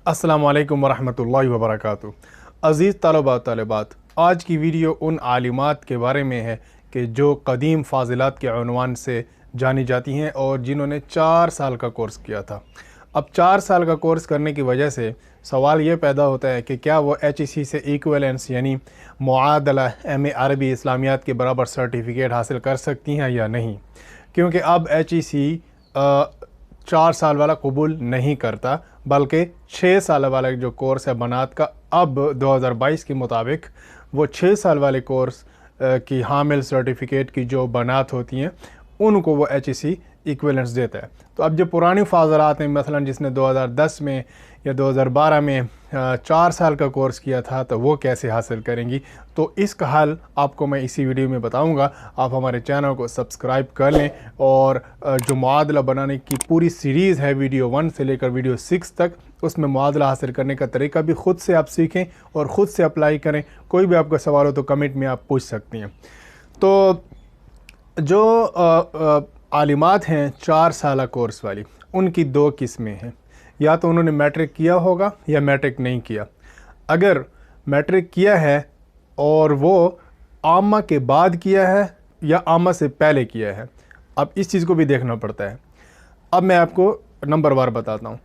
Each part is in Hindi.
अस्सलामु अलैकुम वरहमतुल्लाहि वबरकातुहू। अज़ीज़ तलबा तलबात, आज की वीडियो उन आलिमात के बारे में है कि जो कदीम फ़ाज़िलात के उन्वान से जानी जाती हैं और जिन्होंने 4 साल का कोर्स किया था। अब 4 साल का कोर्स करने की वजह से सवाल ये पैदा होता है कि क्या वो HEC से इक्विवेलेंस यानी मुआदला MA अरबी इस्लामियात के बराबर सर्टिफ़िकेट हासिल कर सकती हैं या नहीं, क्योंकि अब HEC 4 साल वाला कबूल नहीं करता, बल्कि 6 साल वाला जो कोर्स है बनात का, अब 2022 के मुताबिक वो 6 साल वाले कोर्स की हामिल सर्टिफिकेट की जो बनात होती हैं उनको वो HEC इक्विवेलेंस देता है। तो अब जो पुरानी फ़ाज़िलात हैं, मसलन जिसने 2010 में या 2012 में 4 साल का कोर्स किया था, तो वो कैसे हासिल करेंगी, तो इसका हल आपको मैं इसी वीडियो में बताऊंगा। आप हमारे चैनल को सब्सक्राइब कर लें और जो मुआदला बनाने की पूरी सीरीज़ है वीडियो 1 से लेकर वीडियो 6 तक, उसमें मुआदला हासिल करने का तरीका भी ख़ुद से आप सीखें और ख़ुद से अप्लाई करें। कोई भी आपका सवाल हो तो कमेंट में आप पूछ सकती हैं। तो जो आलिमात हैं 4 साल कोर्स वाली, उनकी 2 किस्में हैं। या तो उन्होंने मैट्रिक किया होगा या मैट्रिक नहीं किया। अगर मैट्रिक किया है और वो आमा के बाद किया है या आमा से पहले किया है, अब इस चीज़ को भी देखना पड़ता है। अब मैं आपको नंबर वार बताता हूँ।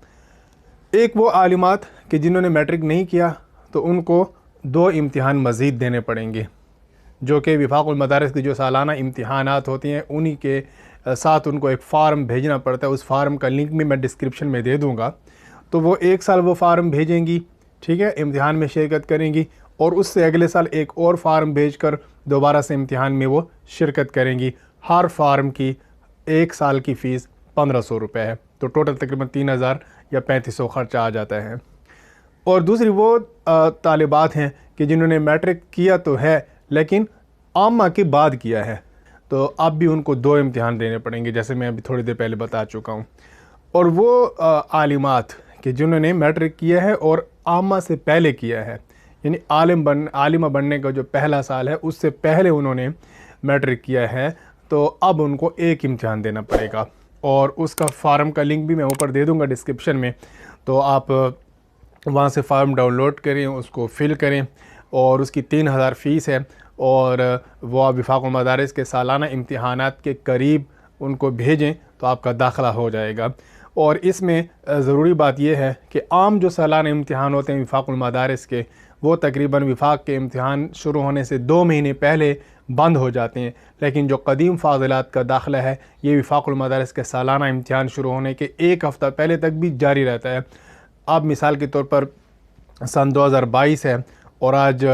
एक वो आलिमात कि जिन्होंने मैट्रिक नहीं किया, तो उनको 2 इम्तिहान मज़ीद देने पड़ेंगे, जो कि वफाकुल मदारिस की जो सालाना इम्तिहानात होती हैं उन्हीं के साथ उनको एक फ़ार्म भेजना पड़ता है। उस फार्म का लिंक भी मैं डिस्क्रिप्शन में दे दूँगा। तो वो 1 साल वो फ़ार्म भेजेंगी, ठीक है, इम्तिहान में शिरकत करेंगी, और उससे अगले साल एक और फ़ार्म भेजकर दोबारा से इम्तिहान में वो शिरकत करेंगी। हर फार्म की 1 साल की फ़ीस 1500 रुपये है, तो टोटल तकरीबन 3000 या 3500 ख़र्चा आ जाता है। और दूसरी वो तालिबात हैं कि जिन्होंने मैट्रिक किया तो है लेकिन आमा के बाद किया है, तो अब भी उनको 2 इम्तिहान देने पड़ेंगे, जैसे मैं अभी थोड़ी देर पहले बता चुका हूँ। और वो आलिमात कि जिन्होंने मैट्रिक किया है और आमा से पहले किया है, यानी आलिमा बनने का जो पहला साल है उससे पहले उन्होंने मैट्रिक किया है, तो अब उनको 1 इम्तिहान देना पड़ेगा। और उसका फार्म का लिंक भी मैं ऊपर दे दूँगा डिस्क्रिप्शन में, तो आप वहाँ से फार्म डाउनलोड करें, उसको फ़िल करें, और उसकी 3000 फ़ीस है। और वो आप वफाकुल मदारिस के सालाना इम्तिहानात के करीब उनको भेजें तो आपका दाखिला हो जाएगा। और इसमें ज़रूरी बात यह है कि आम जो सालाना इम्तिहान होते हैं वफाकुल मदारिस के, वो तकरीबन वफाक के इम्तिहान शुरू होने से 2 महीने पहले बंद हो जाते हैं, लेकिन जो कदीम फ़ाज़िलात का दाखिला है ये वफाकुल मदारिस के सालाना इम्तिहान शुरू होने के 1 हफ़्ता पहले तक भी जारी रहता है। अब मिसाल के तौर पर सन 2022 है और आज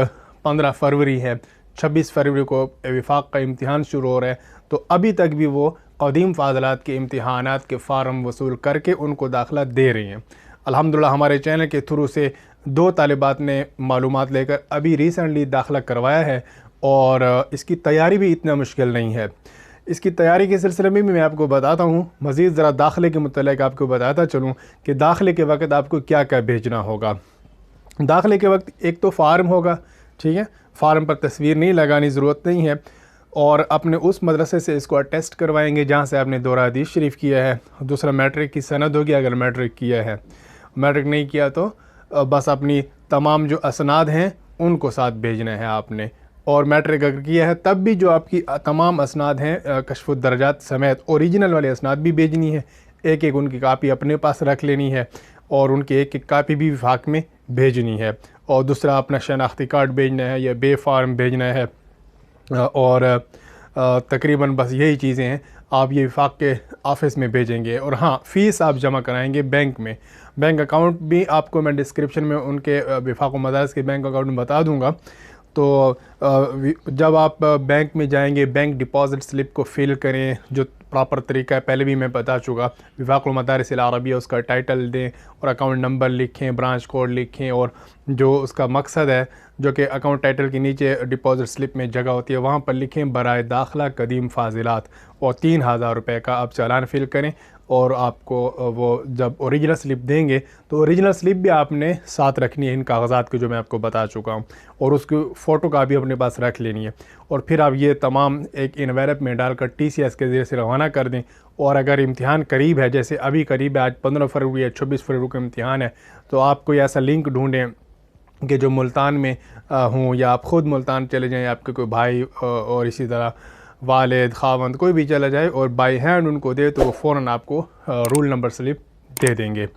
15 फरवरी है, 26 फरवरी को वफाक का इम्तिहान शुरू हो रहा है, तो अभी तक भी वो कदीम फ़ाज़िलात के इम्तिहानात के फ़ार्म वसूल करके उनको दाखिला दे रही हैं। अल्हम्दुलिल्लाह हमारे चैनल के थ्रू से 2 तालिबात ने मालूमात लेकर अभी रिसेंटली दाखिला करवाया है, और इसकी तैयारी भी इतना मुश्किल नहीं है। इसकी तैयारी के सिलसिले में भी मैं आपको बताता हूँ। मज़ीद ज़रा दाखिले के मुतल्लिक़ आपको बताता चलूँ कि दाखिले के वक्त आपको क्या क्या भेजना होगा। दाखिले के वक्त एक तो फ़ार्म होगा, ठीक है, फ़ार्म पर तस्वीर नहीं लगानी, ज़रूरत नहीं है, और अपने उस मदरसे से इसको अटेस्ट करवाएंगे जहाँ से आपने दौरा हदीस शरीफ किया है। दूसरा मैट्रिक की सनद होगी अगर मैट्रिक किया है। मैट्रिक नहीं किया तो बस अपनी तमाम जो असनाद हैं उनको साथ भेजना है आपने। और मैट्रिक अगर किया है तब भी जो आपकी तमाम असनाद हैं कशफ़ुद दर्जात समेत ओरिजिनल वाले असनाद भी भेजनी है। एक एक उनकी कापी अपने पास रख लेनी है और उनकी एक एक कापी भी वफाक में भेजनी है। और दूसरा अपना शनाख्ती कार्ड भेजना है या बे फार्म भेजना है, और तकरीबन बस यही चीज़ें हैं। आप ये वफाक के ऑफ़िस में भेजेंगे, और हाँ, फ़ीस आप जमा कराएंगे बैंक में। बैंक अकाउंट भी आपको मैं डिस्क्रिप्शन में उनके वफाकुल मदारिस के बैंक अकाउंट में बता दूंगा। तो जब आप बैंक में जाएंगे, बैंक डिपॉज़िट स्लिप को फ़िल करें, जो प्रॉपर तरीका है पहले भी मैं बता चुका। वफाकुल मदारिस अल अरबिया उसका टाइटल दें और अकाउंट नंबर लिखें, ब्रांच कोड लिखें, और जो उसका मकसद है जो कि अकाउंट टाइटल के नीचे डिपॉज़िट स्लिप में जगह होती है वहाँ पर लिखें बराए दाखिला कदीम फ़ाज़िलात, और 3000 रुपये का आप चालान फ़िल करें। और आपको वो जब ओरिजिनल स्लिप देंगे तो ओरिजिनल स्लिप भी आपने साथ रखनी है इन कागज़ात की जो मैं आपको बता चुका हूँ, और उसकी फ़ोटो का भी अपने पास रख लेनी है। और फिर आप ये तमाम एक इन्वेलप में डालकर TCS के ज़रिए से रवाना कर दें। और अगर इम्तिहान करीब है, जैसे अभी करीब है, आज 15 फरवरी या 24 फरवरी का इम्तिहान है, तो आप कोई ऐसा लिंक ढूँढें कि जो मुल्तान में हूँ, या आप ख़ुद मुल्तान चले जाएँ, आपके कोई भाई और इसी तरह वालिद खावंद कोई भी चला जाए और बाई हैंड उनको दे, तो वो फ़ौरन आपको रूल नंबर स्लिप दे देंगे।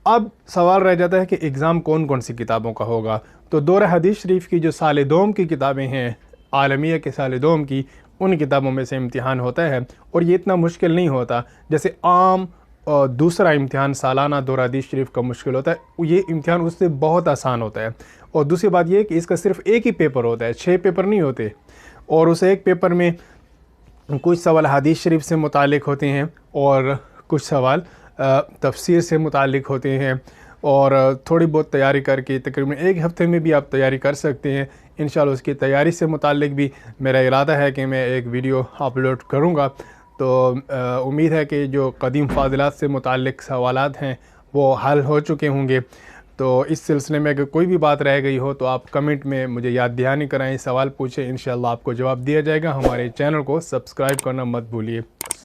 अब सवाल रह जाता है कि एग्ज़ाम कौन कौन सी किताबों का होगा। तो दौरा हदीस शरीफ की जो साल दोम की किताबें हैं, आलमिया के साल दोम की, उन किताबों में से इम्तिहान होता है। और ये इतना मुश्किल नहीं होता जैसे आम दूसरा इम्तिहान सालाना दौरा हदीस शरीफ का मुश्किल होता है। ये इम्तिहान उससे बहुत आसान होता है। और दूसरी बात यह कि इसका सिर्फ एक ही पेपर होता है, 6 पेपर नहीं होते। और उस एक पेपर में कुछ सवाल हदीस शरीफ से मुतालिक होते हैं और कुछ सवाल तफसीर से मुतालिक होते हैं। और थोड़ी बहुत तैयारी करके तकरीबन 1 हफ़्ते में भी आप तैयारी कर सकते हैं। इंशाल्लाह उसकी तैयारी से मुतालिक भी मेरा इरादा है कि मैं एक वीडियो अपलोड करूँगा। तो उम्मीद है कि जो कदीम फ़ाज़िलात से मुतालिक सवालात हैं वो हल हो चुके होंगे। तो इस सिलसिले में अगर कोई भी बात रह गई हो तो आप कमेंट में मुझे याद दहानी कराएं, सवाल पूछें, इंशाल्लाह आपको जवाब दिया जाएगा। हमारे चैनल को सब्सक्राइब करना मत भूलिए।